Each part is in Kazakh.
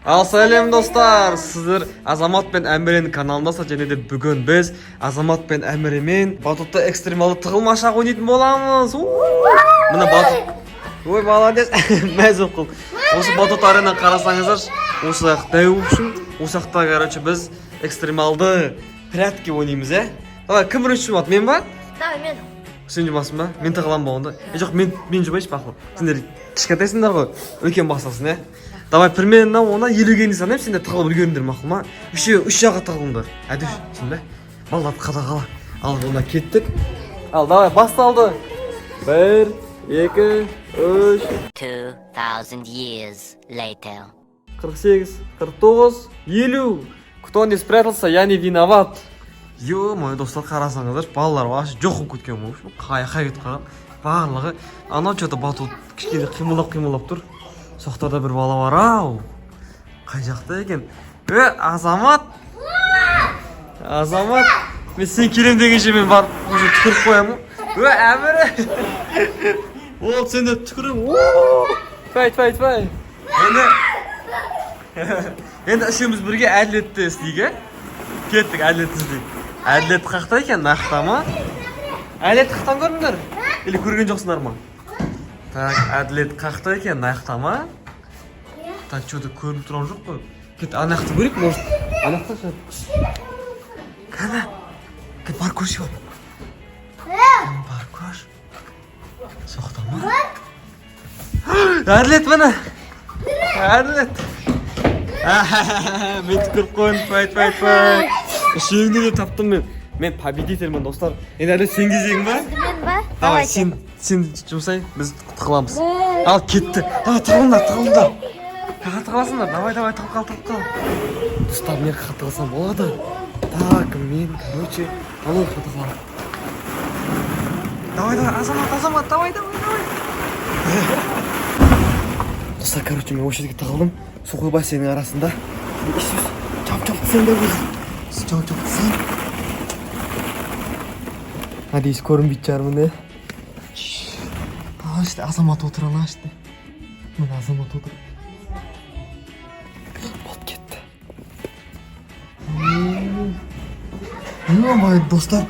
Сәлем достар, сіздер Азамат пен Әміренің каналындасыз. Және де бүгін біз Азамат пен Әміремен батутта экстремалды тығылмашақ ойнайтын боламыз. Мына батут. Ой, молодец. Мәз оқыл. Осы батут арена қарасаңыздар, осы дәу үшін, осы жақта, біз экстремалды прятки ойнаймыз, Давай, кім бірінші жұмат, мен ба? Давай, мен. Сен жұмасың ба? Мен тығылам ба онда? Жоқ, мен жұмайшы бақыл. Сендер кішкентайсыңдар ғой, үлкен басасың, Давай, примерно ona 50-ге дейін санаймын, сендер тығылып үлгеріңдер, мақұл ма? Үш жаққа тығылыңдар. Әдеш, сен бе? Балдат қала. Ал, онда кеттік. Ал, давай, басталды. 1, 2, 3. 2000 years later. 48, 49, 50. Кто не спрятался, я не виноват. Ё-моё, достар, қарасаңыздар, балалар вообще жоқ болып кеткен ғой. Қай кетіп қалған. Барлығы анау что-то батут кішкене қимылдап тұр. Соқтарда бір бала бар ау. Қай жақта екен? Азамат! Азамат! Мен сен келем дегенше мен барып уже түкіріп қоямын. Әмірі! Ол сен де түкірің. Фай. Енді үшеуміз бірге әділетті істейік, Кеттік әділетті істейік. Әділет қақта екен, нақта ма? Әділет қақтан көрдіңдер? Или көрген жоқсыңдар ма? Так, әділет қақта екен, нақта ма? Так, что-то көрініп тұрған жоқ қой. Кет, анақты көрейік, может? Анақты шығар. Кәні? Кет, бар көрші бар. Бар көрш. Соқта ма? Әділет мені. Әділет. Мен түкіріп қойын, фай. Үшеуіңді де таптым мен. Мен победительмін, достар. Енді әлі сен кезегің ба? Мен ба? Давай, сен жұмсай, біз тығыламыз. Ал, кетті. Давай, тығылыңдар. Қаға тығыласыңдар, давай, тығыл. Достар, мен қаға тығылсам болады. Так, мен, алой қаға тығылам. Давай, Азамат, давай. Достар, мен осы жерге тығылдым. Сухой бассейннің арасында. Чап, сен де өзің. Чап, сен. Надеюсь, көрінбейді жармын, Ашты, Азамат отыран ашты. Мен Азамат отыр. Болып кетті. Май, достар.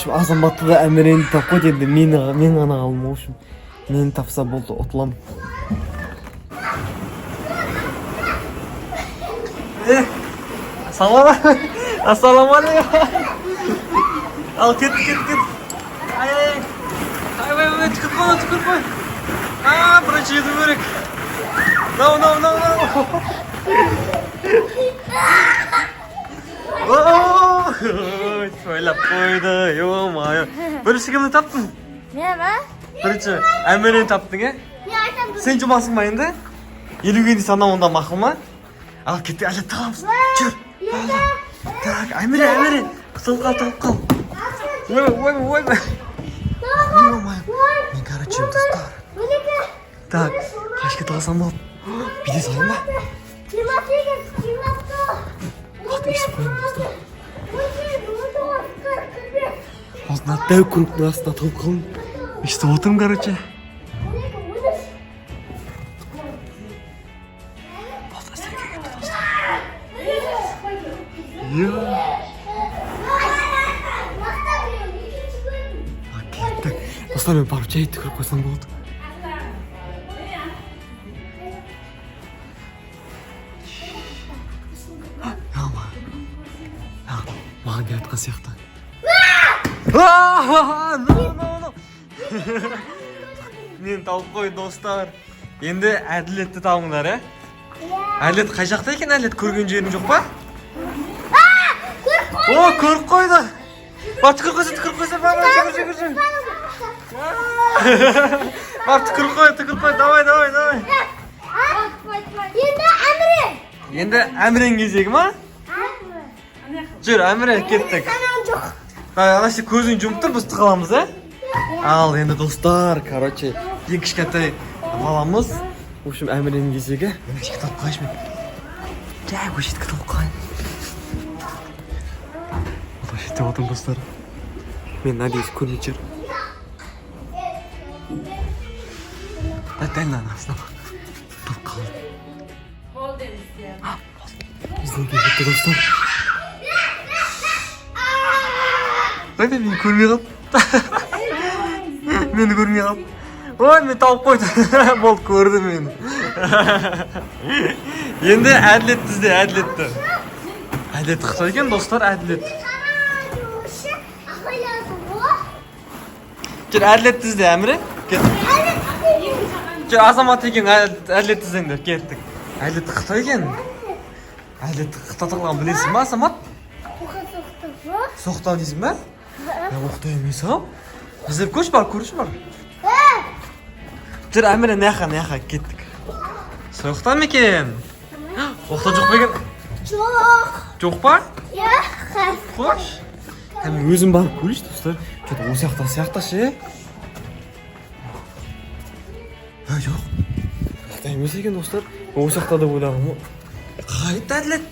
Азаматты да Әмірені тапқой деді. Мен ғана қалым, мені тапса болды, ұтылам. Ассаламалейкум. Ал, кет. Ай, түкір қой. Бірінші еду керек. No. Тойлап қойды, ё-майо. Бірінші кімді таптың? Мен ба? Бірінші, Әмірені таптың, Сен жұмасың ба енді? 50-ге дейін санау онда мақыл ма? Ал, кетті, әлі тығамыз. Жүр. Так, Әміре. Тұтылып қал. Ой. Мен короче, достар. Так, қашқа тығасам болды. Биде салайын ба? Бақты ешіп қойым, достар. Осында дәу күріктің астына тұлып қалым. Ешті отырым, короче. Бақты істерге кетті, достар. Кеттік. Достар, мен барып жай түкіріп қойсам болды. Маған де айтқан сияқты. Мен тауып қой, достар. Енді әділетті тауыңдар, Әділет қай жақта екен, әділет көрген жерің жоқ па? Көріп қойды. Бар, түкіріп қойса, бар, жүгір. Бар, түкіріп қой, давай. Енді Әмірен кезегі ма? Жүр, Әміре, кеттік. Анашты көзін жұмып тұр, біз тығыламыз, Ал, енді достар, короче, ең кішкентай баламыз. В общем, Әміренің кезегі. Мен әшке талып қайшы мен. Жай, көшетке талып қайын. Ота шетте отырм, достар. Мен надеюсь, көрмейт жер. Дәл астына. Талып қалды. Bizden geldi dostlar. Bak da beni görmeye kal. Beni görmeye kal. Oy men taup koydum. Болды көрді meni. Endi Әділет бізде, Әділетті. Әділет Қытай екен достар, Әділет. Кел Әділет ізде Әміре. Кел. Кел Азамат екен Әділет іздеңдер, кеттік. Әділет Қытай екен. Әділет Қытатырған білесің ба, Азамат? Соқтау дейсің ба? Оқтай емес ау. Іздеп көш бар, көріш бар. Жүр Әміре наяқа кеттік. Соқтан ма екен? Оқта жоқ ба екен? Жоқ. Жоқ па? Иә. Қош. Мен өзім барып көрейінші достар. Кет осы сияқты ше. Жоқ. Қытай емес екен достар. Осы жақта да ойлағым. Қайытты Әділет?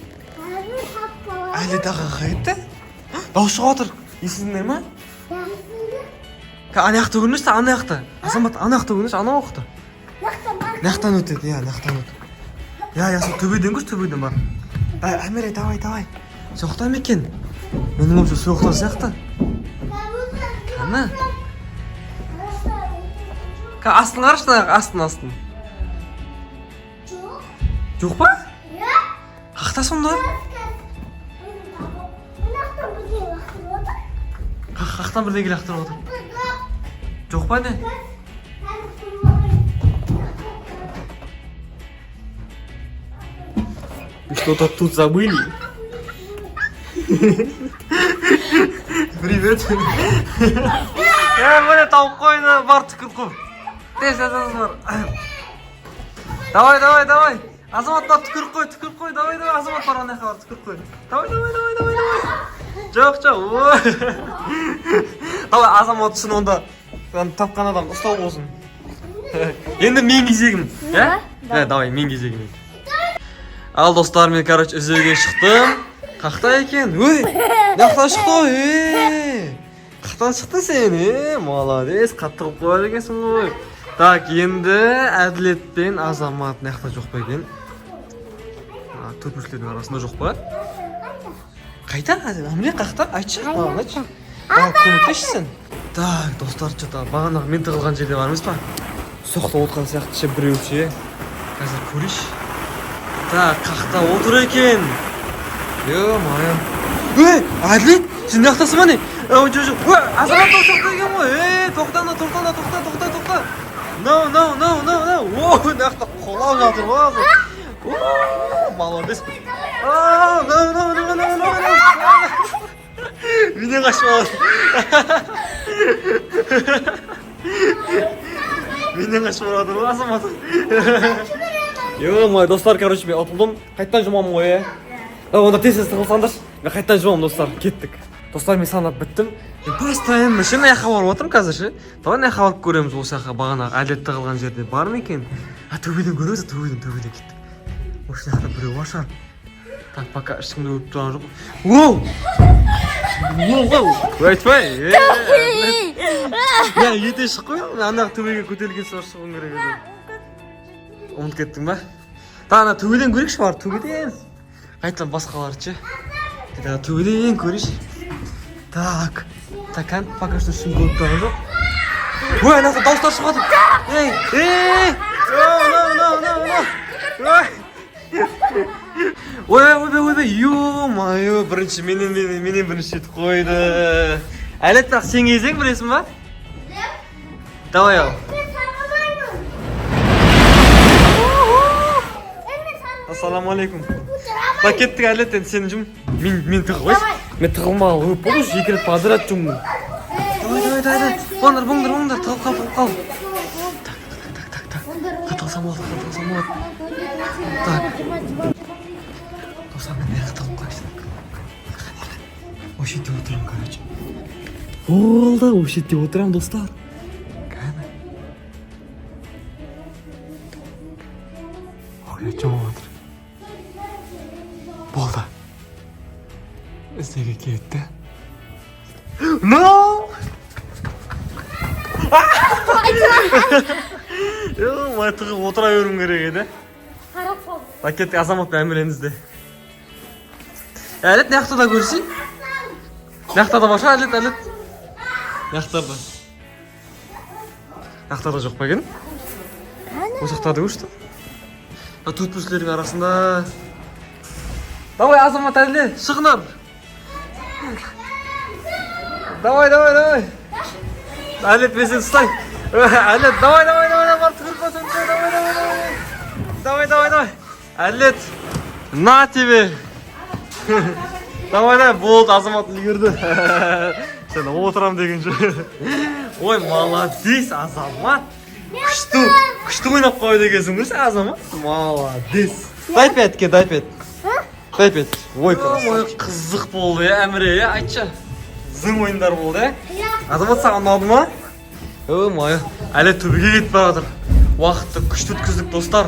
Әділет аға қайытты? Дауыс шығып отыр. Естідіңдер ма? Ана жақта көрінешті, ана жақта. Азамат ана жақта көрінешті, ана уақытта. Нақтан өтеді, иә, нақтан өтеді. Я, сол төбеден көш, төбеден бар. Әміре, давай. Соқтан ма екен? Менің өмірше соқтан сияқты. Ана. Астын қарашты, астын. Жоқ па? Қақта сонда? Қақтан бірдеңе лақтырып отыр. Жоқ па не? Что-то тут забыли. Привет. Міне тауып қойды, бар түкір қой. Тез бар. Давай. Азамат бар түкір қой. Давай, Азамат бар ана жаққа бар түкір қой. Давай. Жоқ. Давай, Азамат үшін онда тапқан адам ұстау болсын. Енді мен кезегім. Давай, мен кезегім. Ал достар, мен іздеуге шықтым. Қақта екен? Нақтан шықты ғой. Қақтан шықты сен, молодец, қатты қылып қойды екенсің ғой. Так, енді Әділет пен Азамат нақта жоқ па екен? Төртіншілердің арасында жоқ па? Қайта? Әміре қақта? Айтшы, маған айтшы. Көмектесші сен. Так, достар, бағанағы мен тығылған жерде бар емес па? Соқта отқан сияқты ше біреу ше. Қазір көрейші. Так, қақта отыр екен. Ё-моё. Әділет, сен нақтасы ма не? Жоқ. Азамат тоқта екен ғой. Тоқта. No. Нақта қолау жатыр ғой. Молодец. No. Менен қашып алады. Менен қашып алады ғой Азамат. Ё-моё, достар, короче, мен ұтылдым. Қайттан жұмамын ғой, Онда тез тығылсаңдаршы. Мен қайттан жұмамын, достар. Кеттік. Достар, мен санап біттім. Мен постоянно машина яққа барып отырмын қазір ше. Давай яққа барып көреміз осы жаққа бағана Әділет тығылған жерде бар ма екен? Төбеден көреміз, төбеден кеттік. Осы жақта біреу бар шығар. Так, пока ешкімді өтіп тұрған жоқ. Айтпай. Я ете шық қой. Андағы төбеге көтерілген соң шығуым керек еді. Ұмытып кеттің ба? Ана төбеден көрейікші бар, төбеден. Қайтадан басқаларды ше. Төбеден көрейші. Так, пока что ешкім көріп тұрған жоқ. Ана дауыстар шығып жатыр. Ойбай, ё-моё, бірінші менен бірінші жетіп қойды. Әділет, бірақ сен кезең білесің ба? Давай ау. Ассаламалейкум. Ба кеттік Әділет, енді сен жүм. Мен тығылайшы. Мен тығылмаған өп болу, екі рет подряд жүммін. Давай. Бұңдар, тығылып қал. Так. Қатылсам болады. Так. Достар, мен неғі тығылып қайшы. Осы жерде отырам, короче. Болды, осы жерде отырам, достар. Кәні. Жаман отыр. Болды. Іздеге кетті. No! Май тығып отыра беруім керек еді. Кеттік Азаматпен әміренізде. Әлет, не да көрсей? Не да баша, әлет? Не ақтарда? Ақтарда жоқ па екен? Осы ақтарды көршті? Төтпүршілердің арасында. Давай, Азамат әлде, шығынар. Давай. Әлет, бесен ұстай. Әлет, давай, бар түгір басын. Давай. Әлет, на тебе. Давай, болды, Азамат үлгерді. Сен отырам деген жö. Ой, молодец, Азамат. Күшті ойнап қойды екенсің көрші, Азамат. Молодец. Дай 5. Ой, қызық болды, әміре, айтшы. Зың ойындар болды, Азамат саған ұнады ма? Ой, әлі түбіге кетіп баратыр. Уақытты күшті өткіздік, достар.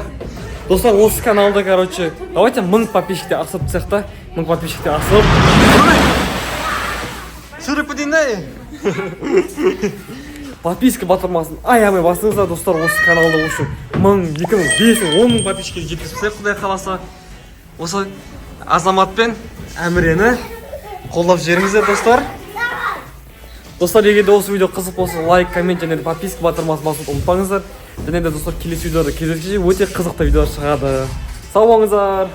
Достар, осы каналда, короче, давайте 1000 подписчикте асып тұсақ та. 1000 подписчикте асып. Сүріп дейін. Подписка батырмасын. Аямай басыңыздар, достар, осы каналда осы 1000, 2000, 5000, 10 подписчикке жеткізіп құдай қаласа. Осы Азаматпен әмірені қолдап жіберіңіздер, достар. Достар, егер де осы видео қызық болса, лайк, коммент және подписка батырмасын басуды ұмытпаңыздар. Және де достар, келесі видеода кездескенше өте қызықты видеолар шығады. Сау болыңыздар.